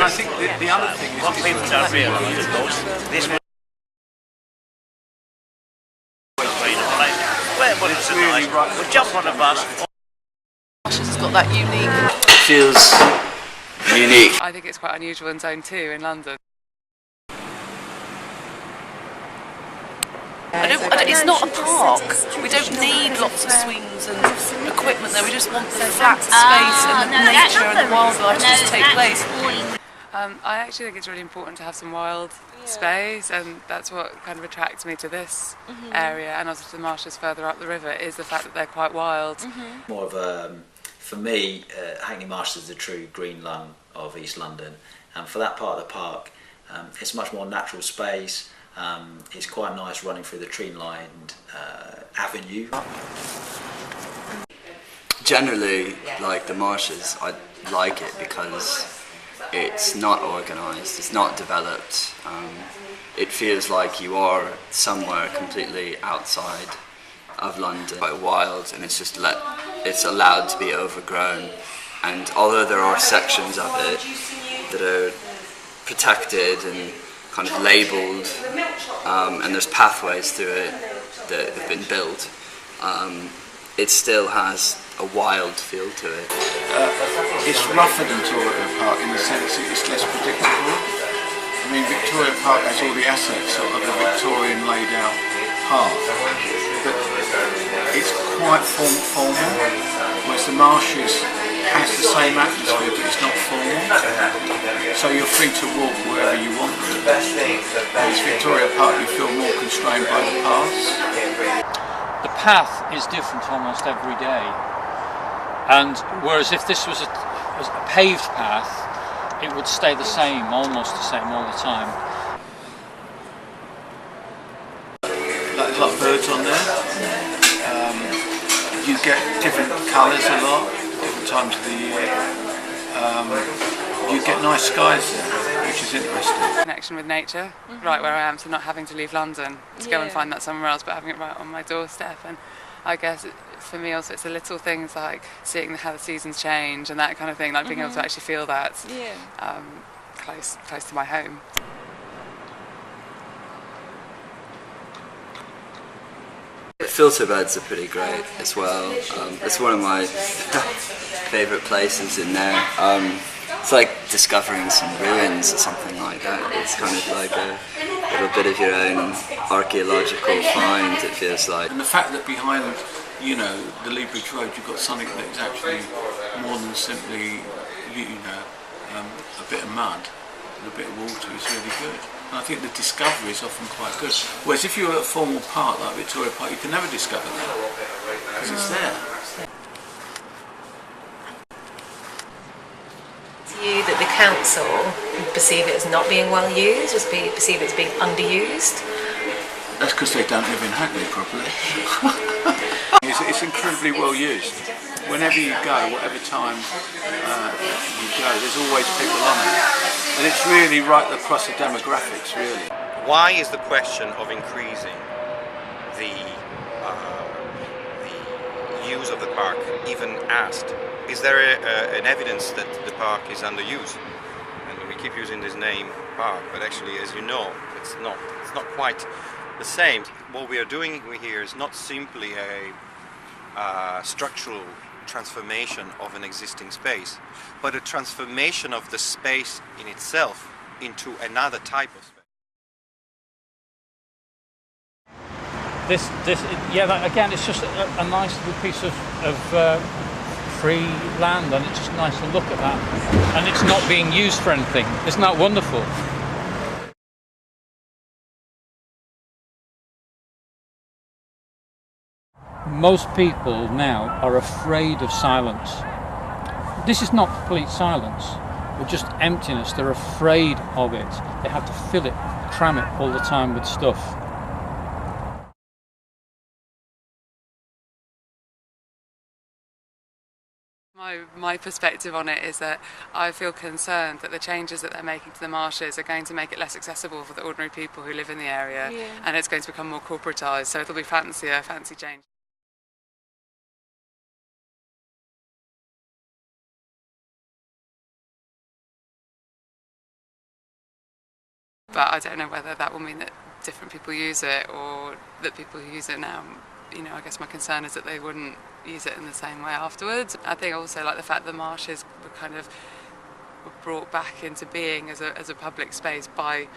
I think the other thing is... What people don't realise, of course, this was when it's really right. We'll jump on a bus. Marshes has got that unique... It feels unique. I think it's quite unusual in Zone 2 in London. It's not a park. We don't need lots of swings and equipment there. We just want the flat space and the nature and the wildlife to just take place. I actually think it's really important to have some wild space, and that's what kind of attracts me to this area and also to the marshes further up the river, is the fact that they're quite wild. More of a, for me, Hackney Marshes is the true green lung of East London, and for that part of the park, it's much more natural space. It's quite nice running through the tree-lined avenue. Generally, like the marshes, I like it because it's not organised, it's not developed. It feels like you are somewhere completely outside of London, quite wild, and it's just it's allowed to be overgrown. And although there are sections of it that are protected and kind of labelled, and there's pathways through it that have been built, it still has a wild feel to it. It's rougher than Victoria Park in the sense that it's less predictable. I mean, Victoria Park has all the assets of a Victorian laid out park, but it's quite formal, whereas the Marshes has the same atmosphere but it's not formal, so you're free to walk wherever you want to. Whereas Victoria Park you feel more constrained by the paths. The path is different almost every day, and whereas if this was a paved path, it would stay the same, almost the same all the time. Like birds on there. You get different colours a lot, different times of the year. You get nice skies there, which is interesting. Connection with nature, right where I am, so not having to leave London to go and find that somewhere else, but having it right on my doorstep. And I guess for me also it's the little things like seeing how the seasons change and that kind of thing, like being able to actually feel that close to my home. Filter beds are pretty great as well. It's one of my favourite places in there. It's like discovering some ruins or something like that. It's kind of like a little bit of your own archaeological find, it feels like. And the fact that behind, you know, the Lee Bridge Road you've got something that is actually more than simply, a bit of mud and a bit of water is really good. And I think the discovery is often quite good. Whereas if you're at a formal park like Victoria Park, you can never discover that, because it's there. You that the council perceive it as not being well used, or perceive it as being underused? That's because they don't live in Hackney properly. It's incredibly well used. Whenever you go, whatever time you go, there's always people on it. And it's really right across the demographics, really. Why is the question of increasing the use of the park even asked? Is there an evidence that the park is underused? And we keep using this name park, but actually, as you know, it's not quite the same. What we are doing here is not simply a structural transformation of an existing space, but a transformation of the space in itself into another type of space. Again, it's just a nice little piece of free land, and it's just nice to look at that, and it's not being used for anything. Isn't that wonderful? Most people now are afraid of silence. This is not complete silence, but just emptiness. They're afraid of it. They have to fill it, cram it all the time with stuff. My perspective on it is that I feel concerned that the changes that they're making to the marshes are going to make it less accessible for the ordinary people who live in the area, and it's going to become more corporatised, so it'll be fancy change. but I don't know whether that will mean that different people use it, or that people who use it now, you know, I guess my concern is that they wouldn't use it in the same way afterwards. I think also like the fact that the marshes were kind of brought back into being as a public space by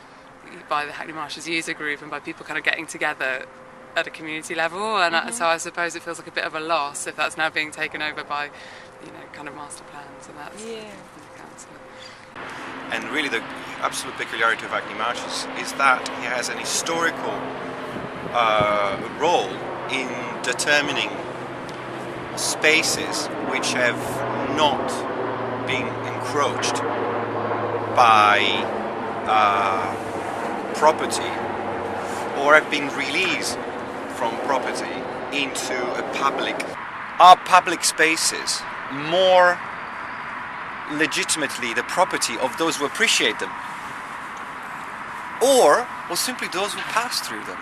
the Hackney Marshes user group and by people kind of getting together at a community level, and so I suppose it feels like a bit of a loss if that's now being taken over by, you know, kind of master plans, and that's the council. And really the absolute peculiarity of Hackney Marshes is that it has an historical role in determining spaces which have not been encroached by property, or have been released from property into a public. Are public spaces more legitimately the property of those who appreciate them, or simply those who pass through them,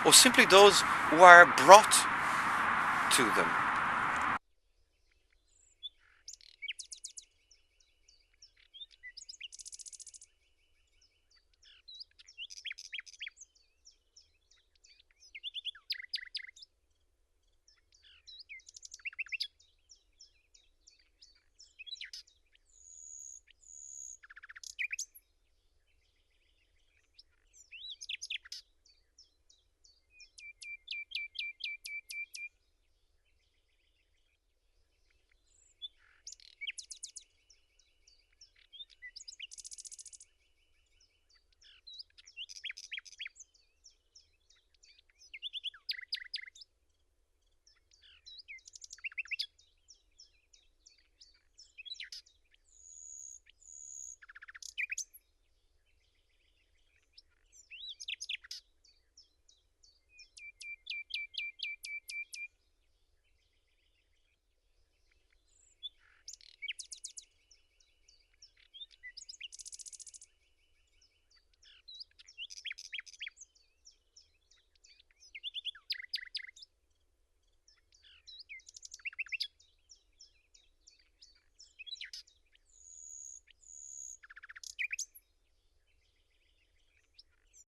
or simply those who are brought to them?